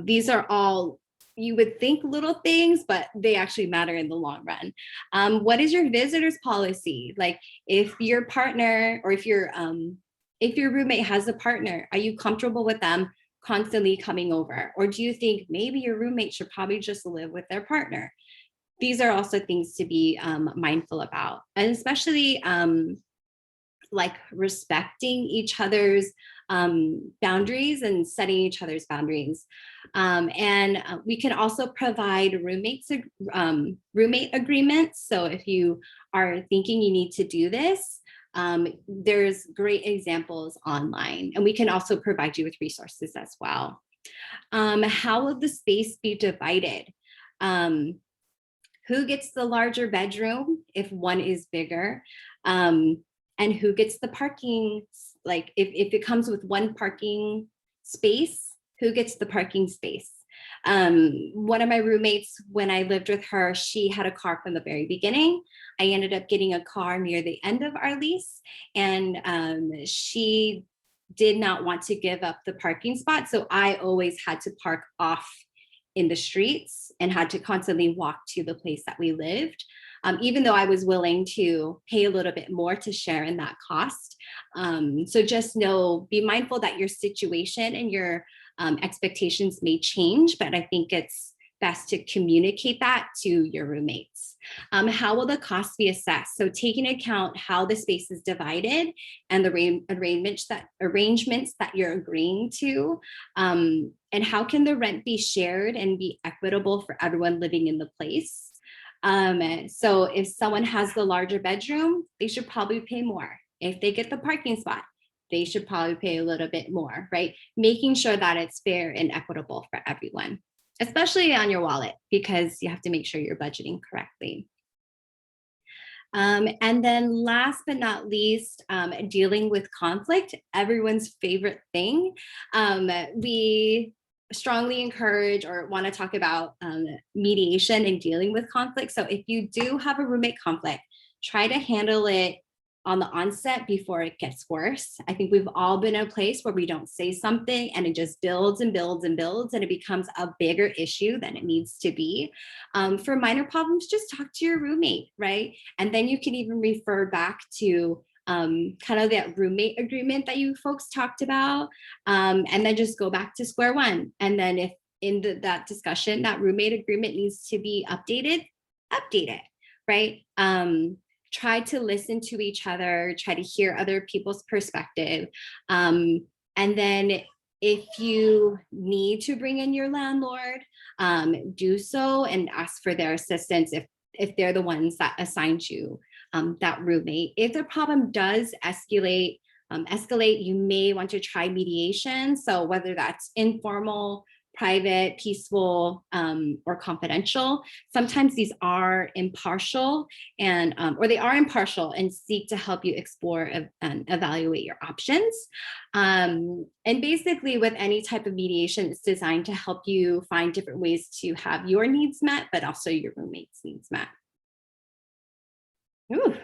These are all, you would think little things, but they actually matter in the long run. What is your visitors policy? Like if your partner or if your roommate has a partner, are you comfortable with them constantly coming over? Or do you think maybe your roommate should probably just live with their partner? These are also things to be mindful about, and especially like respecting each other's boundaries and setting each other's boundaries. And we can also provide roommate agreements. So if you are thinking you need to do this, there's great examples online, and we can also provide you with resources as well. How will the space be divided? Who gets the larger bedroom if one is bigger? And who gets the parking? Like if it comes with one parking space, who gets the parking space? One of my roommates, when I lived with her, she had a car from the very beginning. I ended up getting a car near the end of our lease, and she did not want to give up the parking spot. So I always had to park off in the streets and had to constantly walk to the place that we lived. Even though I was willing to pay a little bit more to share in that cost. So just know, be mindful that your situation and your expectations may change, but I think it's best to communicate that to your roommates. How will the cost be assessed? So taking into account how the space is divided and the arrangements that you're agreeing to, and how can the rent be shared and be equitable for everyone living in the place? So if someone has the larger bedroom, they should probably pay more. If they get the parking spot, they should probably pay a little bit more, right? Making sure that it's fair and equitable for everyone, especially on your wallet, because you have to make sure you're budgeting correctly. And then last but not least, dealing with conflict, everyone's favorite thing. We strongly encourage or want to talk about mediation and dealing with conflict. So if you do have a roommate conflict, try to handle it on the onset before it gets worse. I think we've all been in a place where we don't say something and it just builds and builds and builds and it becomes a bigger issue than it needs to be. For minor problems, just talk to your roommate, right? And then you can even refer back to kind of that roommate agreement that you folks talked about, and then just go back to square one. And then if in that discussion, that roommate agreement needs to be updated, update it, right? Try to listen to each other, try to hear other people's perspective. And then if you need to bring in your landlord, do so and ask for their assistance if they're the ones that assigned you that roommate. If the problem does escalate, you may want to try mediation. So whether that's informal, private, peaceful, or confidential. Sometimes these are impartial and or they are impartial and seek to help you explore and evaluate your options. And basically with any type of mediation, it's designed to help you find different ways to have your needs met, but also your roommate's needs met. Ooh.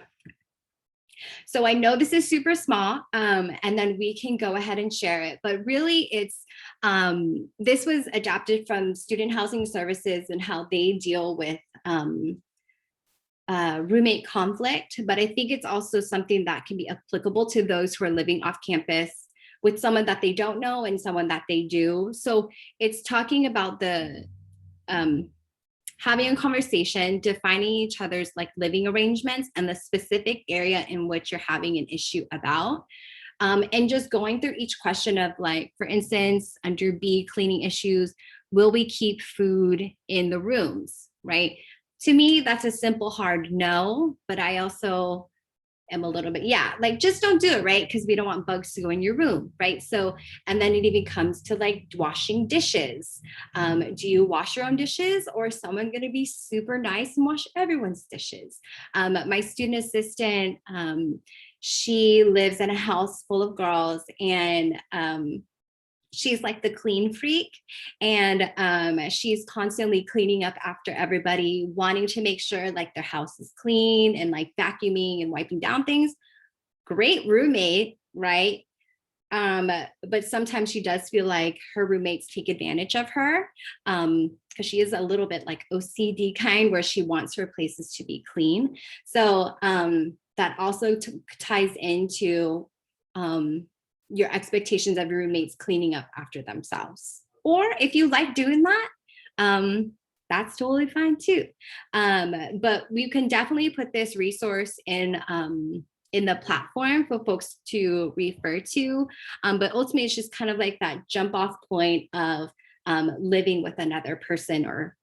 So I know this is super small, and then we can go ahead and share it, but really it's, this was adapted from Student Housing Services and how they deal with roommate conflict, but I think it's also something that can be applicable to those who are living off campus with someone that they don't know and someone that they do. So it's talking about the, having a conversation, defining each other's like living arrangements and the specific area in which you're having an issue about. And just going through each question of like, for instance, under B, cleaning issues, will we keep food in the rooms, right? To me, that's a simple, hard no, but I also am a little bit, yeah, like just don't do it, right? Because we don't want bugs to go in your room, right? So, and then it even comes to like washing dishes. Do you wash your own dishes or is someone going to be super nice and wash everyone's dishes? My student assistant, she lives in a house full of girls and she's like the clean freak and she's constantly cleaning up after everybody, wanting to make sure like their house is clean and like vacuuming and wiping down things. Great roommate, right? But sometimes she does feel like her roommates take advantage of her because she is a little bit like OCD kind where she wants her places to be clean. So that also ties into your expectations of your roommates cleaning up after themselves. Or if you like doing that, that's totally fine too. But we can definitely put this resource in the platform for folks to refer to. But ultimately, it's just kind of like that jump off point of living with another person or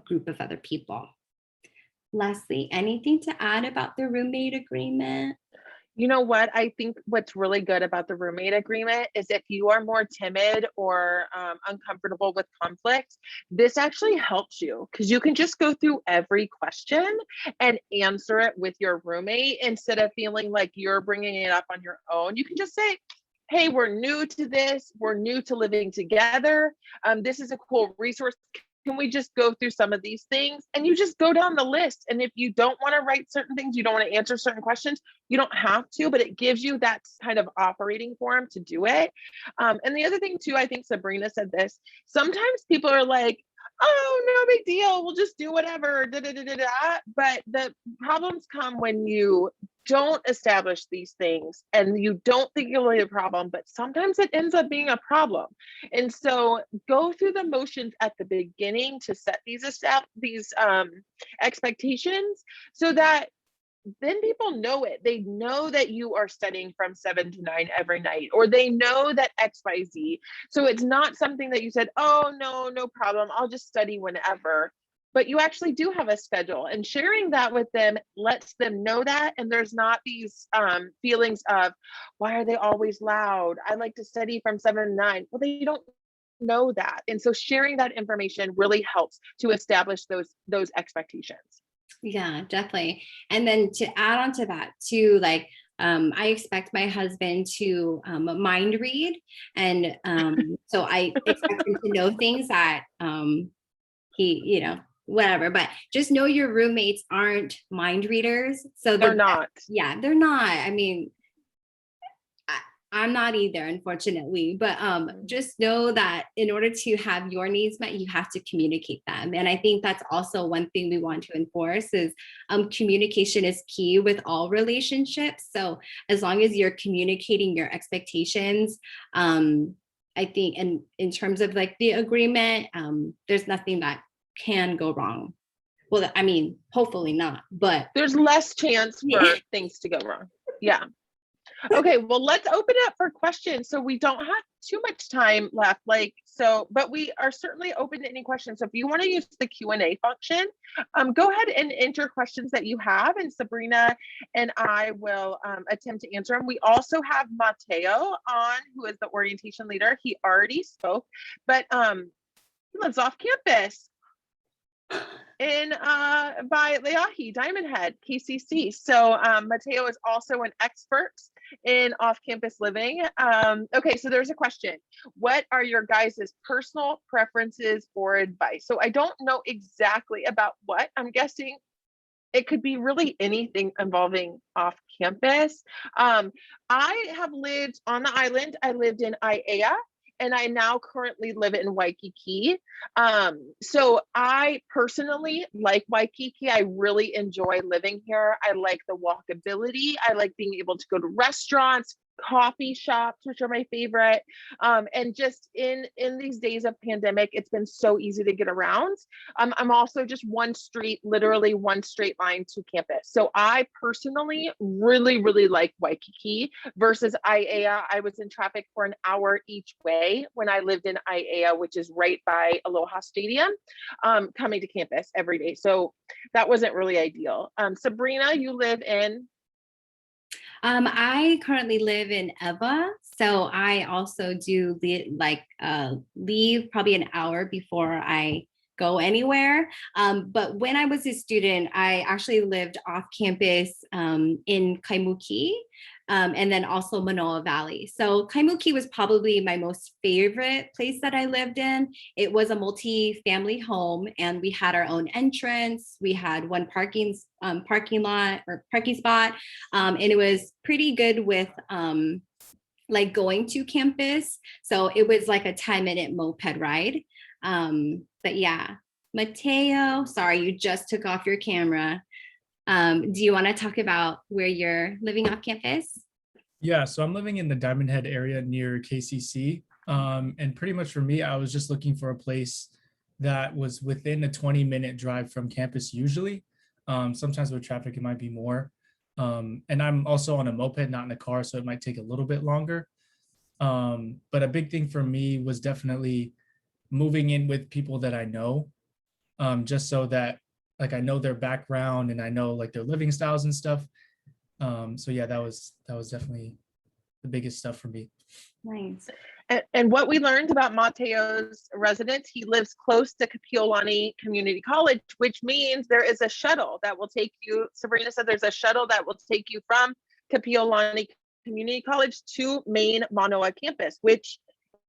group of other people. Leslie, anything to add about the roommate agreement? You know what? I think what's really good about the roommate agreement is if you are more timid or uncomfortable with conflict, this actually helps you because you can just go through every question and answer it with your roommate instead of feeling like you're bringing it up on your own. You can just say, hey, we're new to this, we're new to living together. This is a cool resource. Can we just go through some of these things? And you just go down the list. And if you don't want to write certain things, you don't want to answer certain questions, you don't have to, but it gives you that kind of operating forum to do it. And the other thing too, I think Sabrina said this, sometimes people are like, oh, no big deal, we'll just do whatever, da, da, da, da, da. But the problems come when you don't establish these things and you don't think you'll be a problem, but sometimes it ends up being a problem. And so go through the motions at the beginning to set these expectations so that then people know it. They know that you are studying from 7 to 9 every night, or they know that XYZ. So it's not something that you said, oh, no problem, I'll just study whenever. But you actually do have a schedule, and sharing that with them lets them know that. And there's not these feelings of, why are they always loud? I like to study from 7 to 9. Well, they don't know that. And so sharing that information really helps to establish those expectations. Yeah, definitely. And then to add on to that too, like I expect my husband to mind read. And so I expect him to know things that he, whatever, but just know your roommates aren't mind readers. So They're not. Yeah, they're not. I mean, I'm not either, unfortunately, but just know that in order to have your needs met, you have to communicate them. And I think that's also one thing we want to enforce is communication is key with all relationships. So as long as you're communicating your expectations, I think in terms of like the agreement, there's nothing that can go wrong. Well, I mean, hopefully not, but there's less chance for things to go wrong. Yeah. Okay, well, let's open it up for questions. So we don't have too much time left, but we are certainly open to any questions. So if you want to use the Q&A function, go ahead and enter questions that you have, and Sabrina and I will attempt to answer them. We also have Mateo on, who is the orientation leader. He already spoke, but he lives off campus in by Leahi, Diamondhead, KCC. So Mateo is also an expert in off-campus living. Okay, so there's a question. What are your guys' personal preferences or advice? So I don't know exactly about what. I'm guessing it could be really anything involving off campus. I have lived on the island. I lived in Aiea, and I now currently live in Waikiki. So I personally like Waikiki. I really enjoy living here. I like the walkability. I like being able to go to restaurants, coffee shops, which are my favorite. And just in these days of pandemic, it's been so easy to get around. I'm also just literally one straight line to campus. So I personally really, really like Waikiki versus Aiea. I was in traffic for an hour each way when I lived in Aiea, which is right by Aloha Stadium, coming to campus every day. So that wasn't really ideal. Sabrina, you live in? I currently live in Eva, so I also do leave probably an hour before I go anywhere. But when I was a student, I actually lived off campus in Kaimuki, and then also Manoa Valley. So Kaimuki was probably my most favorite place that I lived in. It was a multi-family home, and we had our own entrance. We had one parking lot or parking spot, and it was pretty good with like going to campus. So it was like a 10-minute moped ride. But yeah, Mateo, sorry, you just took off your camera. Do you want to talk about where you're living off campus? Yeah, so I'm living in the Diamondhead area near KCC. And pretty much for me, I was just looking for a place that was within a 20-minute drive from campus usually. Sometimes with traffic, it might be more. And I'm also on a moped, not in a car, so it might take a little bit longer. But a big thing for me was definitely moving in with people that I know, just so that like I know their background and I know like their living styles and stuff. So yeah, that was definitely the biggest stuff for me. Nice. And what we learned about Mateo's residence, he lives close to Kapiolani Community College, which means there is a shuttle that will take you. Sabrina said there's a shuttle that will take you from Kapiolani Community College to main Mānoa campus, which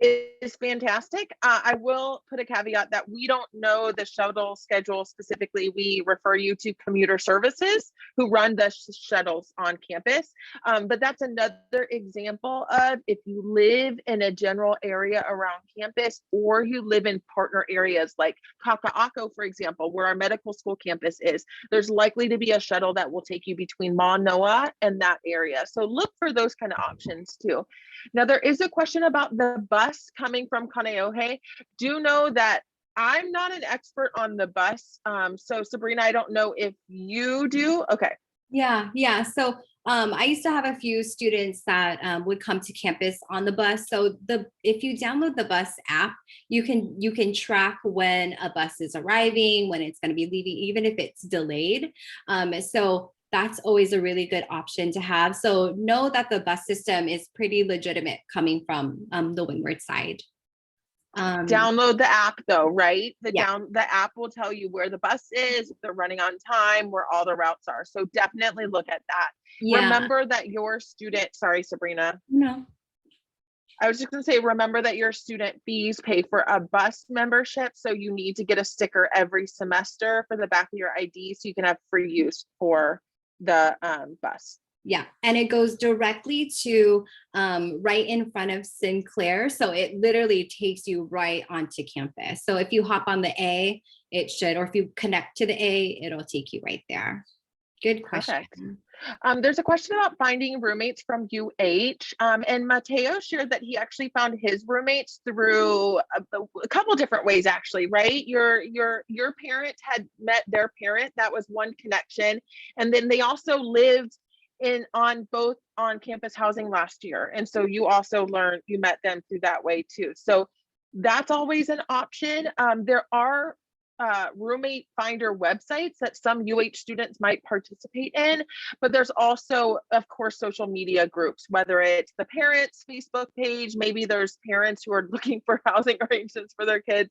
is fantastic. I will put a caveat that we don't know the shuttle schedule specifically. We refer you to commuter services who run the shuttles on campus. But that's another example of if you live in a general area around campus, or you live in partner areas like Kaka'ako, for example, where our medical school campus is, there's likely to be a shuttle that will take you between Mānoa and that area. So look for those kind of options too. Now, there is a question about the bus coming from Kaneohe. Do know that I'm not an expert on the bus. So Sabrina, I don't know if you do. Okay. Yeah. So I used to have a few students that would come to campus on the bus. So if you download the bus app, you can track when a bus is arriving, when it's going to be leaving, even if it's delayed. So that's always a really good option to have. So know that the bus system is pretty legitimate coming from the windward side. Download the app though, right? The app will tell you where the bus is, if they're running on time, where all the routes are. So definitely look at that. Yeah. Remember that your student, sorry, Sabrina. No. I was just gonna say, remember that your student fees pay for a bus membership. So you need to get a sticker every semester for the back of your ID so you can have free use for the bus. Yeah, and it goes directly to right in front of Sinclair. So it literally takes you right onto campus. So if you hop on the A, it should, or if you connect to the A, it'll take you right there. Good question. Perfect. There's a question about finding roommates from UH, and Mateo shared that he actually found his roommates through a couple different ways, actually, right? Your parent had met their parent. That was one connection. And then they also lived on campus housing last year. And so you also met them through that way too. So that's always an option. There are roommate finder websites that some UH students might participate in, but there's also, of course, social media groups, whether it's the parents' Facebook page, maybe there's parents who are looking for housing arrangements for their kids,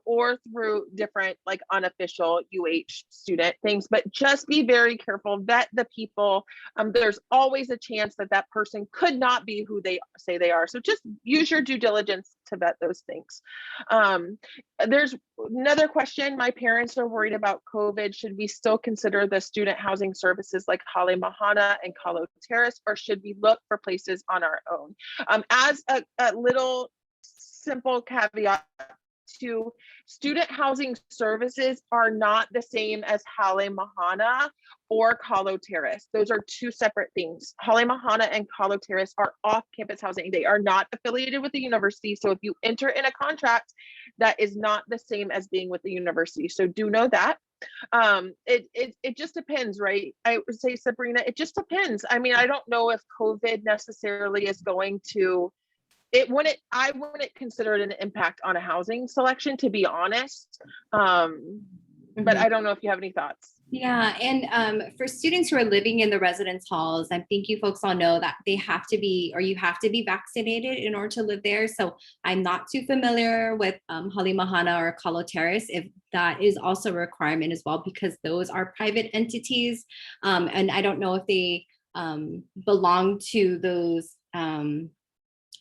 or through different like unofficial UH student things. But just be very careful, vet the people. There's always a chance that that person could not be who they say they are. So just use your due diligence to vet those things. There's another question. My parents are worried about COVID. Should we still consider the student housing services like Hale Mahana and Kalo Terrace, or should we look for places on our own? As a little simple caveat to student housing services are not the same as Hale Mahana or Kalo Terrace. Those are two separate things. Hale Mahana and Kalo Terrace are off-campus housing. They are not affiliated with the university. So if you enter in a contract, that is not the same as being with the university. So do know that. It just depends, right? I would say, Sabrina, it just depends. I mean, I don't know if COVID necessarily is going to I wouldn't consider it an impact on a housing selection, to be honest. But I don't know if you have any thoughts. Yeah, and for students who are living in the residence halls, I think you folks all know that you have to be vaccinated in order to live there. So I'm not too familiar with Hale Mahana or Kalo Terrace, if that is also a requirement as well, because those are private entities. And I don't know if they belong to those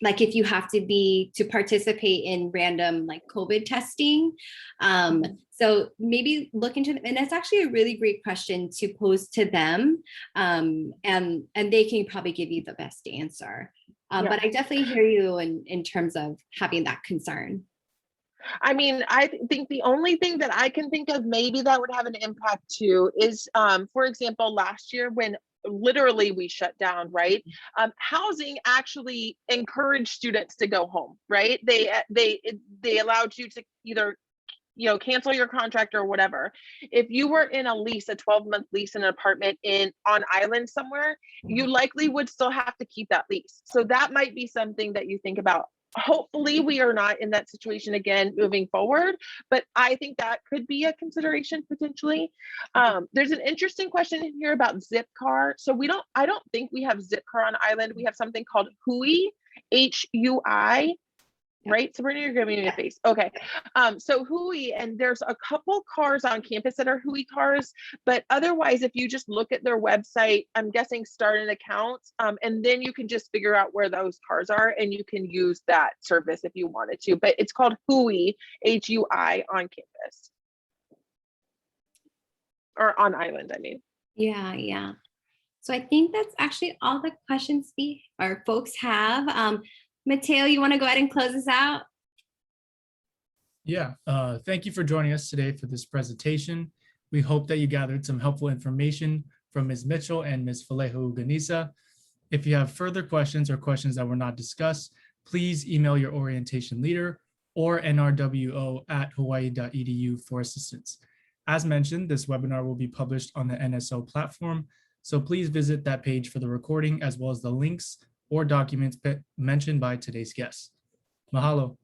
like if you have to participate in random like COVID testing. So maybe look into them. And that's actually a really great question to pose to them. And they can probably give you the best answer. But I definitely hear you in terms of having that concern. I mean, I think the only thing that I can think of maybe that would have an impact too is, for example, last year when literally we shut down, right? Housing actually encouraged students to go home, right? They allowed you to either cancel your contract or whatever. If you were in a lease, a 12-month lease in an apartment on island somewhere, you likely would still have to keep that lease. So that might be something that you think about. Hopefully we are not in that situation again moving forward, but I think that could be a consideration potentially. There's an interesting question in here about Zipcar. So I don't think we have Zipcar on island. We have something called HUI, HUI. right? Sabrina, you're giving me a face. Okay. So Hui, and there's a couple cars on campus that are Hui cars, but otherwise, if you just look at their website, I'm guessing start an account, and then you can just figure out where those cars are and you can use that service if you wanted to, but it's called Hui, Hui on campus. Or on island, I mean. Yeah. So I think that's actually all the questions our folks have. Mateo, you want to go ahead and close us out? Yeah, thank you for joining us today for this presentation. We hope that you gathered some helpful information from Ms. Mitchell and Ms. Fallejo Uganiza. If you have further questions or questions that were not discussed, please email your orientation leader or nrwo@hawaii.edu for assistance. As mentioned, this webinar will be published on the NSO platform, so please visit that page for the recording as well as the links or documents mentioned by today's guests. Mahalo.